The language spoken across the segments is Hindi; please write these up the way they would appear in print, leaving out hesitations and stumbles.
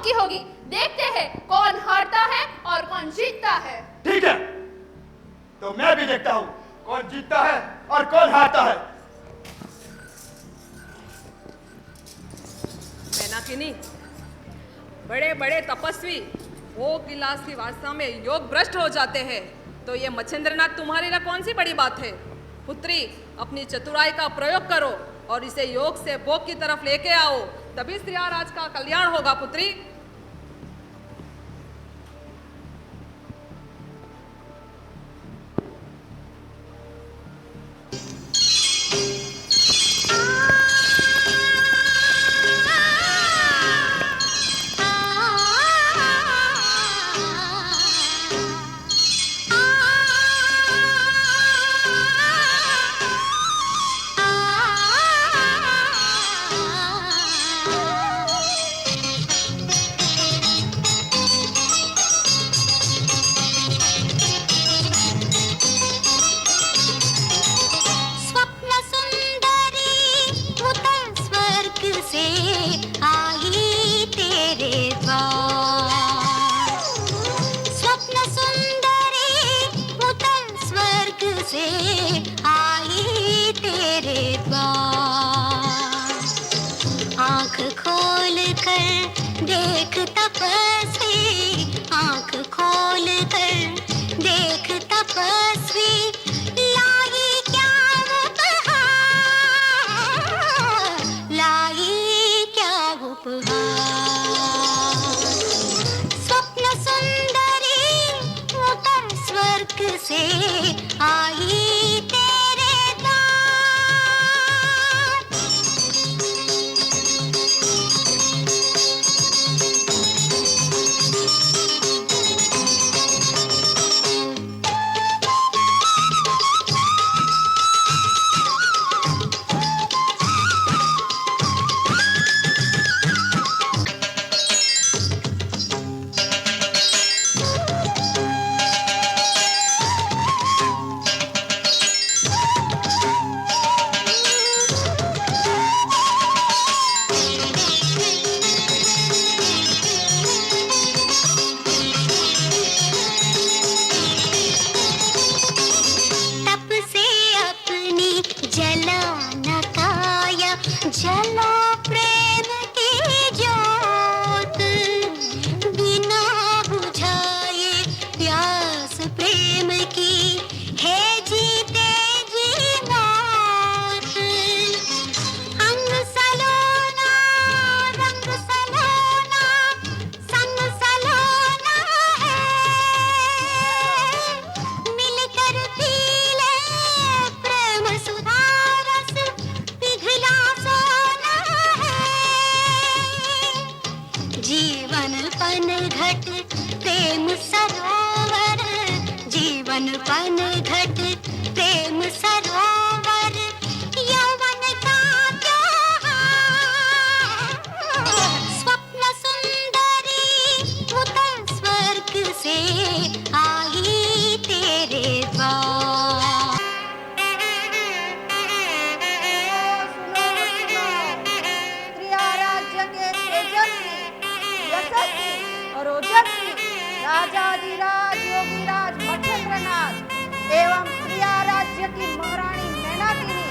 की होगी। देखते हैं कौन हारता है और कौन जीतता है। ठीक है, तो मैं भी देखता हूँ कौन जीतता है और कौन हारता है। मेनाकिनी, बड़े बड़े तपस्वी वो गिलास की वासना में योग भ्रष्ट हो जाते हैं, तो ये मच्छिंद्रनाथ तुम्हारे लिए कौन सी बड़ी बात है। पुत्री, अपनी चतुराई का प्रयोग करो और इसे योग से भोग की तरफ लेके आओ, तभी स्त्रियाराज का कल्याण होगा। पुत्री, आँख खोल कर देख तपस्वी, आँख खोल कर देख तपस्वी, लाई क्या उपहार, लाई क्या उपहार। स्वप्न सुंदरी उतर स्वर्ग से आई तेरे द्वार। जला प्रेम की ज्योत, बिना बुझाए प्यास प्रेम की, है जीते जी मौत। अंग सलोना रंग सलोना संग सलोना है, मिलकर पी ले प्रेम सुधा रस, पिघला सोना है। जीवन पन घट प्रेम सरोवर, जीवन पन घट प्रेम सरोवर, यौवन का त्योहार। स्वप्न सुंदरी उतर स्वर्ग से आई तेरे द्वार। और ओजस्वी राजाधिराज योगीराज मच्छिंद्रनाथ एवं स्त्रिया राज्य की महारानी मेनाकिनी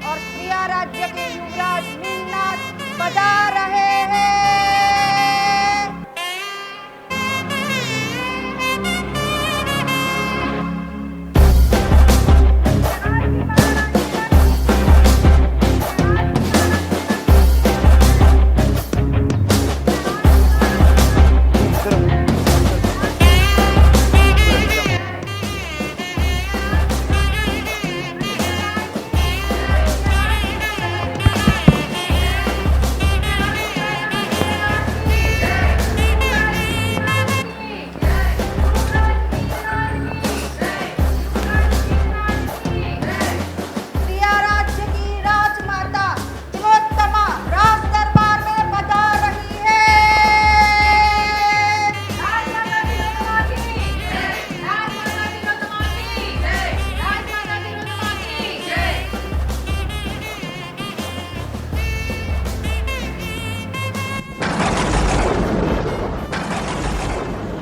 और स्त्रिया राज्य के युवराज मीननाथ पधार रहे हैं।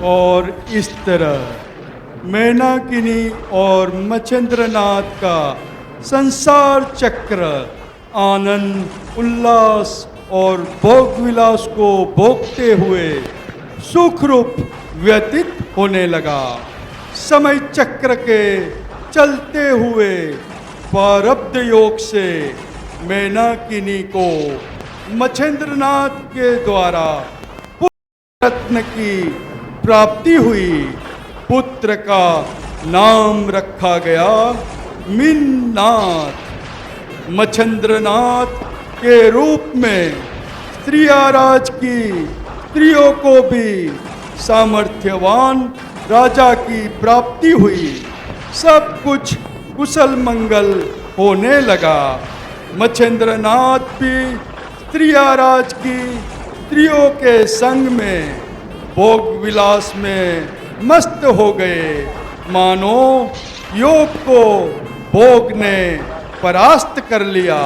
और इस तरह मैनाकिनी और मच्छिंद्रनाथ का संसार चक्र आनंद उल्लास और भोग विलास को भोगते हुए सुखरूप व्यतीत होने लगा। समय चक्र के चलते हुए प्रारब्ध योग से मैनाकिनी को मच्छिंद्रनाथ के द्वारा पुत्र रत्न की प्राप्ति हुई। पुत्र का नाम रखा गया मीननाथ। मच्छिंद्रनाथ के रूप में स्त्रियाराज की स्त्रियों को भी सामर्थ्यवान राजा की प्राप्ति हुई। सब कुछ कुशल मंगल होने लगा। मच्छिंद्रनाथ भी स्त्रियाराज की स्त्रियों के संग में भोग विलास में मस्त हो गए, मानो योग को भोग ने परास्त कर लिया।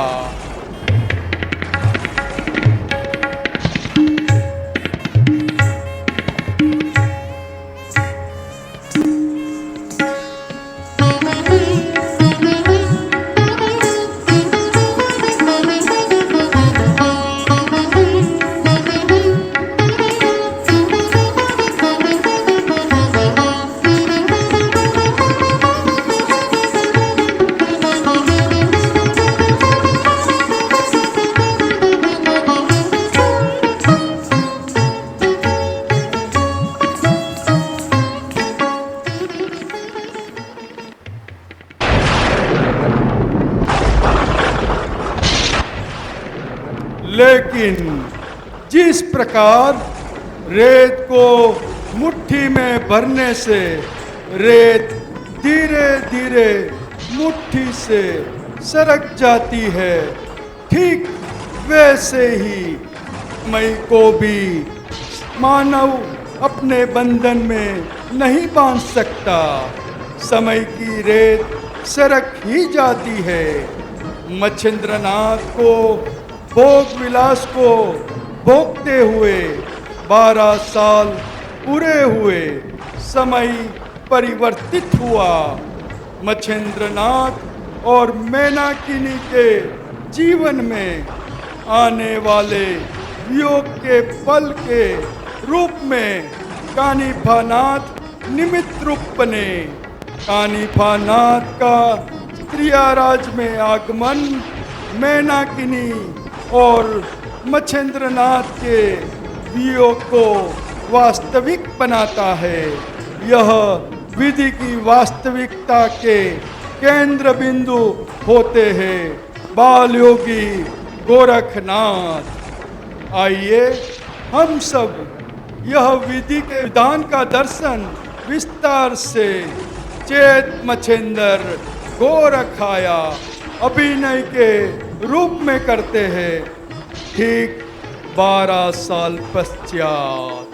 लेकिन जिस प्रकार रेत को मुट्ठी में भरने से रेत धीरे धीरे मुट्ठी से सरक जाती है, ठीक वैसे ही मई को भी मानव अपने बंधन में नहीं बांध सकता। समय की रेत सरक ही जाती है। मच्छिंद्रनाथ को भोग विलास को भोगते हुए 12 साल पूरे हुए। समय परिवर्तित हुआ। मच्छिंद्रनाथ और मैनाकिनी के जीवन में आने वाले वियोग के फल के रूप में कानिफानाथ निमित्त रूप बने। कानिफानाथ का स्त्रियाराज में आगमन मैनाकिनी और मच्छिंद्रनाथ के वियोग को वास्तविक बनाता है। यह विधि की वास्तविकता के केंद्र बिंदु होते हैं बाल योगी गोरखनाथ। आइए हम सब यह विधि के विधान का दर्शन विस्तार से चेत मच्छिंद्र गोरखाया अभिनय के रूप में करते हैं, ठीक 12 साल पश्चात।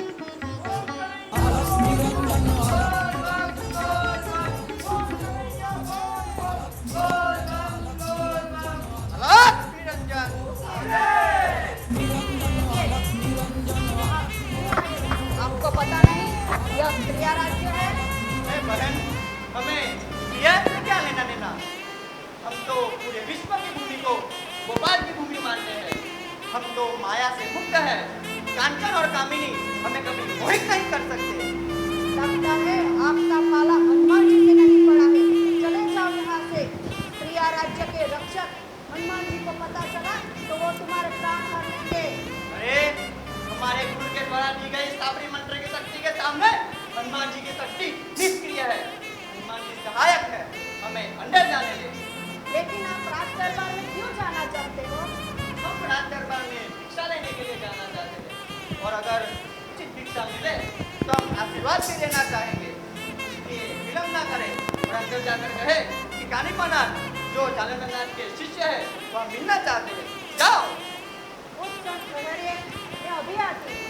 आपको पता नहीं यह स्त्रिया राज्य है? बहन, हमें स्त्रिया से क्या लेना देना? हम तो पूरे विश्व की भूमि को गोपाल की भूमि मानते हैं। हम तो माया से मुक्त है। कांचन और कामिनी हमें कभी मोहित नहीं कर सकते। लगता है आपका पाला हनुमान जी से नहीं पड़ा है। चले जाओ यहाँ से। प्रिया राज्य के रक्षक हनुमान जी को पता चला तो वो तुम्हारे प्राण हर लेंगे। अरे, हमारे गुरु के द्वारा दी गई साबरी मंत्र की शक्ति के सामने हनुमान जी की शक्ति निष्क्रिय है। हनुमान जी सहायक है, हमें अंदर जाने दे। लेकिन आप राज दरबार में क्यों जाना चाहते हो? हम राज दरबार में भिक्षा लेने के लिए जाना चाहते थे, और अगर उचित भिक्षा मिले तो हम आशीर्वाद भी देना चाहेंगे। इसलिए विलंब ना करें और अंदर जाकर कहे कि कानिफानाथ जो जालंधरनाथ के शिष्य है वह मिलना चाहते हैं। जाओ। उस क्षण ठहरिए, मैं अभी आती हूँ।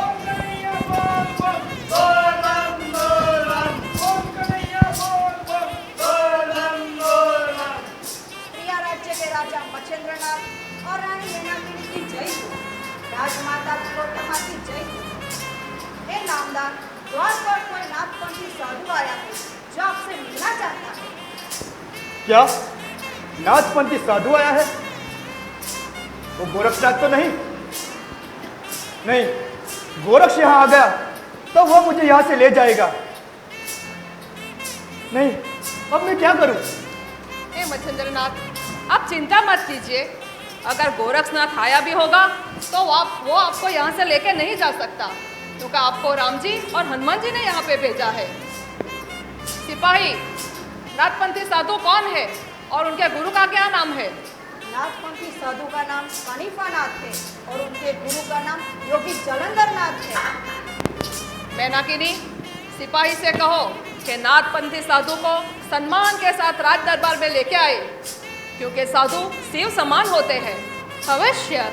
ओम कन्हैया बोल बोल, बोल बम बोल बम। ओम कन्हैया बोल बोल, बोल बम बोल बम। प्रिया राज्य के राजा मच्छिंद्रनाथ और रानी मैनाकिनी की जय हो। राजमाता तिलोत्तमा की जय हो। हे नामदार, साधु आया है जो आपसे मिलना चाहता है। क्या नाथपंथी साधु आया है? वो गोरक्षनाथ तो नहीं? नहीं, गोरक्ष यहाँ आ गया तो वो मुझे यहाँ से ले जाएगा। नहीं, अब मैं क्या करूं? हे मच्छिंद्रनाथ, आप चिंता मत कीजिए। अगर गोरक्षनाथ आया भी होगा तो वो आपको यहाँ से लेके नहीं जा सकता, क्योंकि आपको राम जी और हनुमान जी ने यहाँ पे भेजा है। सिपाही, नाथपंथी साधु कौन है और उनके गुरु का क्या नाम है? नाथपंथी साधु का नाम कानिफा नाथ है और उनके गुरु का नाम योगी जलंधर नाथ है। मैनाकिनी, सिपाही से कहो कि नाथपंथी साधु को सम्मान के साथ राज दरबार में लेके आए, क्योंकि साधु शिव समान होते हैं। अवश्य।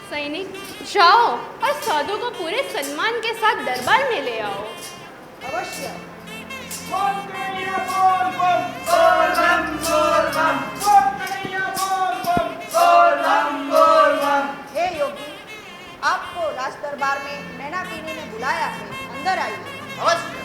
सैनिक, जाओ और साधु को पूरे सम्मान के साथ दरबार में ले आओ। अवश्य। हे योगी, आपको राज दरबार में मैनाकिनी ने बुलाया है, अंदर आइए। अवश्य।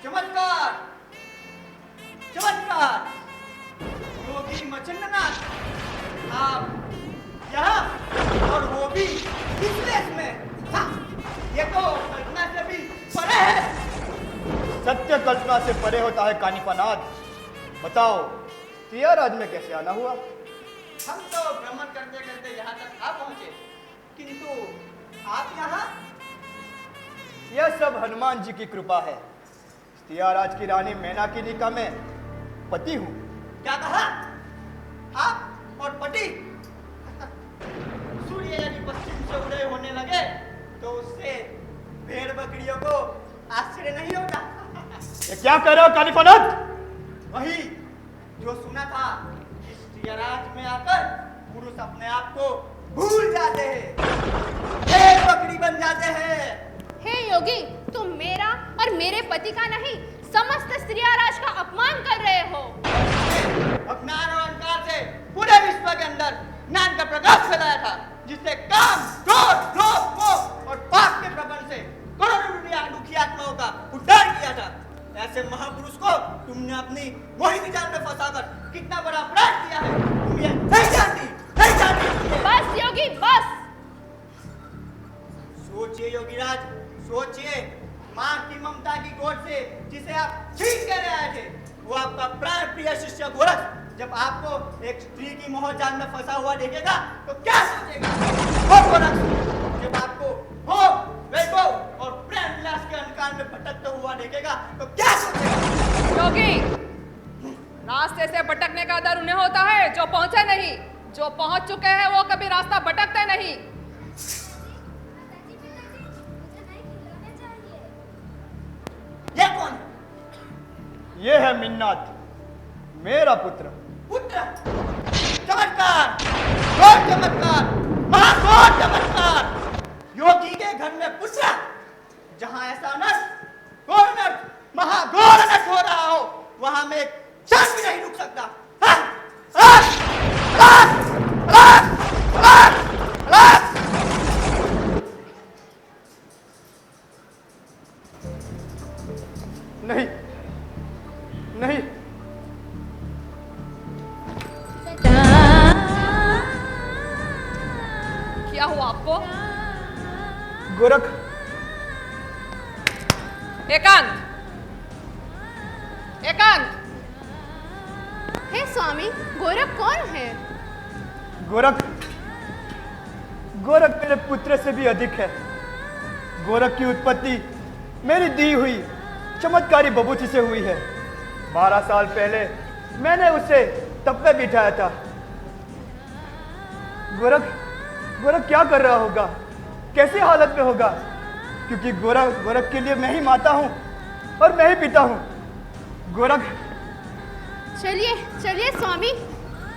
चमत्कार, चमत्कार। योगी मच्छिंद्रनाथ, आप यहाँ और वो भी इस देश में। हाँ, ये तो कल्पना से भी परे है। सत्य कल्पना से परे होता है कानिपानाथ। बताओ, सियाराज में कैसे आना हुआ? हम तो भ्रमण करते करते यहाँ तक आ पहुँचे, किंतु आप यहाँ? यह सब हनुमान जी की कृपा है। सियाराज की रानी मैनाकिनी का मैं पति हूँ। क्या कहा? आप और पति? सूर्य यदि पश्चिम से उदय होने लगे तो उससे भेड़ बकरियों को आश्चर्य नहीं होता। ये क्या कह रहे हो कानिपानाथ? वही जो सुना था, इस सियाराज में आकर पुरुष अपने आप को भूल जाते हैं, भेड़ बकरी बन जाते हैं। हे योगी, तुम मेरा और मेरे पति का नहीं, समस्त स्त्रियाराज का अपमान कर रहे हो। अज्ञान और अहंकार से पूरे विश्व के अंदर ज्ञान का प्रकाश फैलाया था, जिससे काम, क्रोध, लोभ, मोह और पाप के प्रबंध से करोड़ों दुखी आत्माओं का उद्धार किया था। ऐसे महापुरुष को तुमने अपनी मोहिनी जाल में फंसाकर कितना बड़ा अपराध किया है, तुम ये नहीं जानती, नहीं जानती। बस योगी, बस। सोचिए योगीराज, सोचिए। मां की ममता की गोद से जिसे आप छीन कर आए थे, वो आपका प्राण प्रिय शिष्य गोरख जब आपको एक स्त्री की मोह जाल में फंसा हुआ देखेगा तो क्या सोचेगा? वो गोरख जब आपको भोग, वैभव और प्रेम विलास के अंधकार में भटकता हुआ देखेगा तो क्या सोचेगा? योगी, रास्ते से भटकने का डर उन्हें होता है जो पहुंचे नहीं। जो पहुंच चुके हैं वो कभी रास्ता भटकते नहीं। ये कौन है? ये है मिन्नाथ, मेरा पुत्र। पुत्र? चमत्कार, घोर चमत्कार, महाघोर चमत्कार। योगी के घर में पुत्र, जहां ऐसा अनर्थ, घोर अनर्थ, महाघोर अनर्थ हो रहा हो, वहां में एक क्षण भी नहीं रुक सकता। नहीं, नहीं, क्या हुआ आपको? गोरख, एकांत, एकांत। हे स्वामी, गोरख कौन है? गोरख, गोरख मेरे पुत्र से भी अधिक है। गोरख की उत्पत्ति मेरी दी हुई चमत्कारी बबूती से हुई है। 12 साल पहले मैंने उसे तब पे बिठाया था। गोरख, गोरख क्या कर रहा होगा, कैसी हालत में होगा? क्योंकि गोरख के लिए मैं ही माता हूँ और मैं ही पिता हूँ। गोरख, चलिए चलिए स्वामी,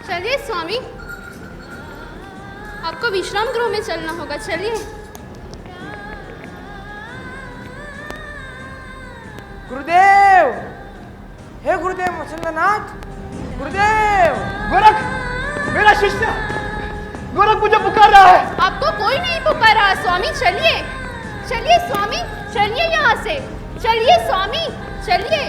चलिए स्वामी, आपको विश्राम गृह में चलना होगा। चलिए। गुरुदेव, हे गुरुदेव मच्छिंद्रनाथ, गुरुदेव। गोरख, मेरा शिष्य गोरख मुझे पुकार रहा है। आपको कोई नहीं पुकार रहा स्वामी, चलिए चलिए स्वामी, चलिए यहाँ से, चलिए स्वामी, चलिए।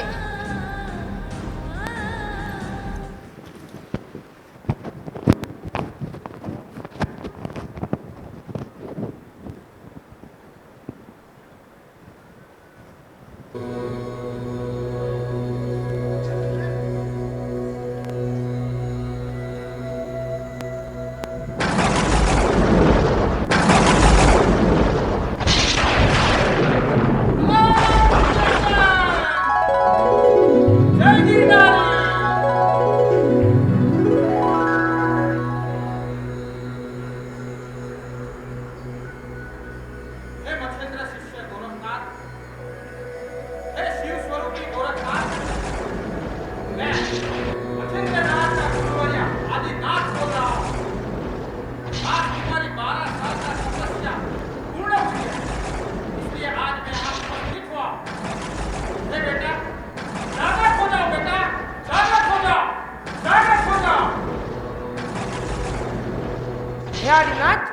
हे आदिनाथ,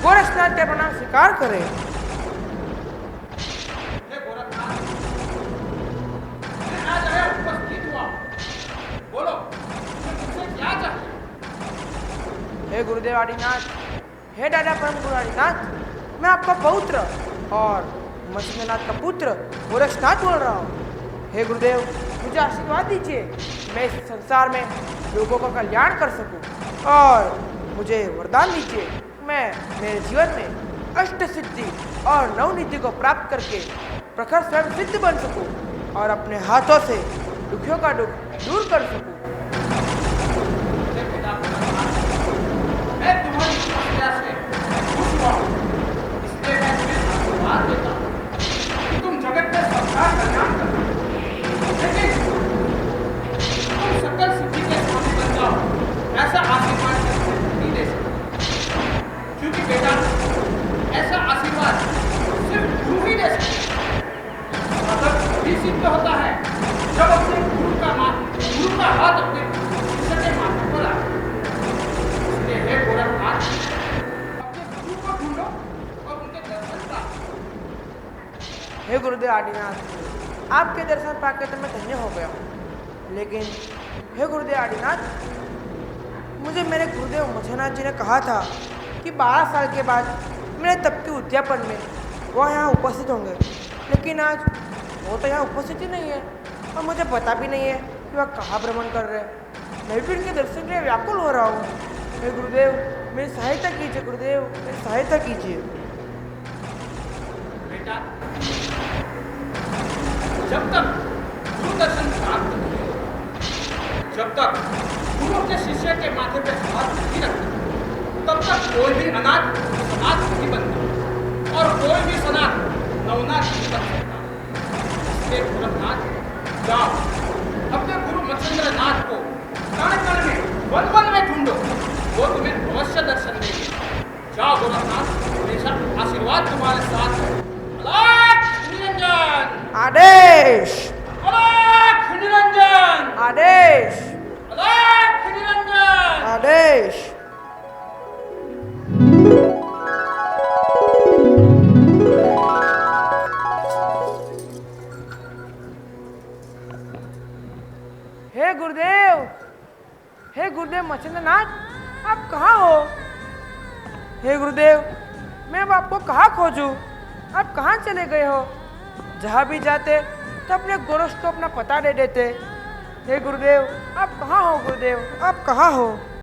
गोरखनाथ के प्रणाम स्वीकार करें। हे गुरुदेव आदिनाथ, हे दादा परम गुरु आदिनाथ, मैं आपका पौत्र और मच्छिंद्रनाथ का पुत्र गोरखनाथ बोल रहा हूँ। हे गुरुदेव, मुझे आशीर्वाद दीजिए, मैं इस संसार में लोगों का कल्याण कर सकूं, और मुझे वरदान दीजिए, मैं मेरे जीवन में अष्ट सिद्धि और नवनिधि को प्राप्त करके प्रखर स्वयं सिद्ध बन सकूं और अपने हाथों से दुखियों का दुख दूर कर सकूं। मैं तुम्हारी समस्या से खुश हुआ हूं, इसलिए मैं तुम्हें आशीर्वाद देता हूं कि तुम जगत में सबका कल्याण करो, लेकिन तुम सकल सिद्धि के स्वामी बन जाओ, ऐसा आशीर्वाद नहीं दे सकते, क्योंकि बेटा ऐसा आशीर्वाद सिर्फ गुरु ही दे सकते। साधक तभी सिद्ध होता है जब अपने गुरु का हाथ अपने शिष्य के माथे पर आए। हे गोरखनाथ, अपने गुरु को ढूंढो और उनके दर्शन प्राप्त। हे गुरुदेव आदिनाथ, आपके दर्शन पाकर तो मैं धन्य हो गया हूँ, लेकिन हे गुरुदेव आदिनाथ, मुझे मेरे गुरुदेव मच्छिंद्रनाथ जी ने कहा था कि 12 साल के बाद मेरे तप के उद्यापन में वह यहाँ उपस्थित होंगे, लेकिन आज वो तो यहाँ उपस्थित ही नहीं है और मुझे पता भी नहीं है कि वह कहाँ भ्रमण कर रहे हैं। मैं भी उनके दर्शन के लिए व्याकुल हो रहा हूँ। हे गुरुदेव, मेरी सहायता कीजिए, गुरुदेव मेरी सहायता कीजिए। बेटा, जब तक गुरु दर्शन प्राप्त नहीं हो, जब तक गुरु अपने शिष्य के माथे पे हाथ नहीं रखता, तब तक कोई भी अनाथ सनाथ नहीं बनता और कोई भी सनाथ नवनाथ नहीं बन सकता। इसलिए गोरखनाथ, जाओ अपने गुरु मच्छिंद्रनाथ को कण कण में वन वन में ढूंढो, वो तुम्हें अवश्य दर्शन देंगे। जाओ गोरखनाथ, हमेशा आशीर्वाद तुम्हारे साथ है। अलख निरंजन आदेश, अलख निरंजन आदेश, अलख निरंजन। आदेश। हे गुरुदेव, हे गुरुदेव मच्छिंद्रनाथ, आप कहाँ हो? हे गुरुदेव, मैं अब आपको कहाँ खोजूं? आप कहाँ चले गए हो? जहाँ भी जाते तो अपने गोरख को अपना पता दे देते। हे गुरुदेव, आप कहाँ हो? गुरुदेव, आप कहाँ हो?